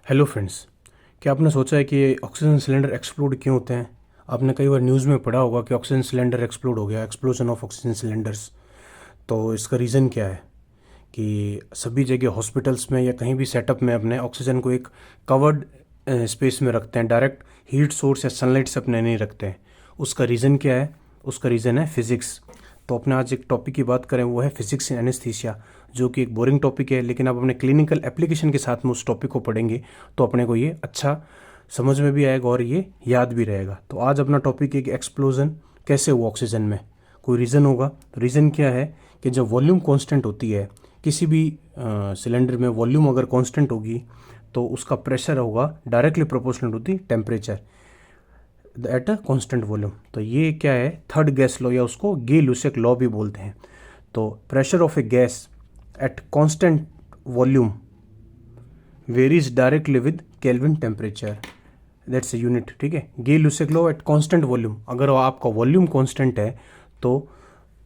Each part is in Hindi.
हेलो फ्रेंड्स, क्या आपने सोचा है कि ऑक्सीजन सिलेंडर एक्सप्लोड क्यों होते हैं? आपने कई बार न्यूज़ में पढ़ा होगा कि ऑक्सीजन सिलेंडर एक्सप्लोड हो गया, एक्सप्लोजन ऑफ ऑक्सीजन सिलेंडर्स। तो इसका रीज़न क्या है कि सभी जगह हॉस्पिटल्स में या कहीं भी सेटअप में अपने ऑक्सीजन को एक कवर्ड स्पेस में रखते हैं, डायरेक्ट हीट सोर्स या सनलाइट से अपने नहीं रखते हैं। उसका रीज़न क्या है? उसका रीज़न है फिज़िक्स। तो अपने आज एक टॉपिक की बात करें, वो है फिजिक्स इन एनेस्थीसिया, जो कि एक बोरिंग टॉपिक है, लेकिन आप अपने क्लिनिकल एप्लीकेशन के साथ में उस टॉपिक को पढ़ेंगे तो अपने को ये अच्छा समझ में भी आएगा और ये याद भी रहेगा। तो आज अपना टॉपिक है कि एक्सप्लोजन कैसे हुआ ऑक्सीजन में। कोई रीज़न होगा। तो रीज़न क्या है कि जब वॉल्यूम कांस्टेंट होती है किसी भी सिलेंडर में, वॉल्यूम अगर कांस्टेंट होगी तो उसका प्रेशर होगा directly proportional to the temperature at a constant volume. तो ये क्या है? थर्ड गैस लॉ, या उसको गे-लुसेक लॉ भी बोलते हैं। तो pressure of a gas at constant volume varies directly with Kelvin temperature, that's a unit. ठीक है, Gay Lussac law at constant volume. अगर आपका वॉल्यूम कांस्टेंट है तो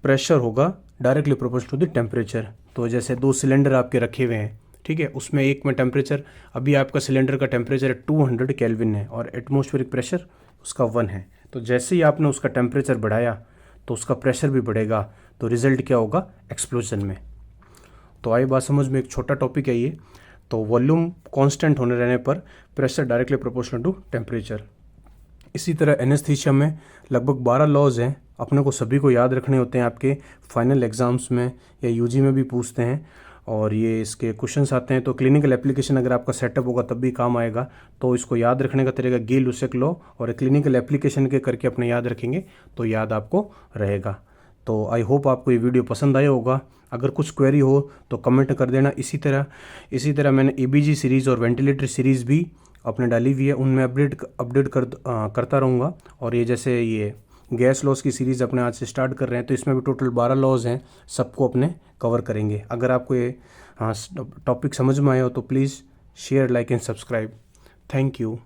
प्रेशर होगा directly proportional to the temperature. तो जैसे दो सिलेंडर आपके रखे हुए हैं, ठीक है, उसमें एक में टेम्परेचर, अभी आपका सिलेंडर का टेम्परेचर 200 केल्विन है और एटमॉस्फेरिक प्रेशर उसका 1 है। तो जैसे ही आपने उसका टेम्परेचर बढ़ाया तो उसका प्रेशर भी बढ़ेगा। तो रिजल्ट क्या होगा? एक्सप्लोजन में। तो आई बात समझ में? एक छोटा टॉपिक है ये। तो वॉल्यूम कांस्टेंट होने रहने पर pressure directly proportional to temperature. इसी तरह एनेस्थीसिया में लगभग 12 लॉज हैं, अपने को सभी को याद रखने होते हैं। आपके फाइनल एग्जाम्स में या यूजी में भी पूछते हैं और ये इसके क्वेश्चंस आते हैं। तो क्लिनिकल एप्लीकेशन अगर आपका सेटअप होगा तब भी काम आएगा। तो इसको याद रखने का तरीका गे-लुसेक लॉ और क्लिनिकल एप्लीकेशन के करके अपने याद रखेंगे तो याद आपको रहेगा। तो आई होप आपको ये वीडियो पसंद आया होगा। अगर कुछ क्वेरी हो तो कमेंट कर देना। इसी तरह मैंने एबीजी सीरीज़ और वेंटिलेटर सीरीज़ भी अपने डाली हुई है, उनमें अपडेट करता रहूँगा। और ये जैसे ये गैस लॉस की सीरीज़ अपने आज से स्टार्ट कर रहे हैं, तो इसमें भी टोटल 12 लॉज हैं, सबको अपने कवर करेंगे। अगर आपको ये टॉपिक समझ में आया हो तो please share, like and subscribe. Thank you.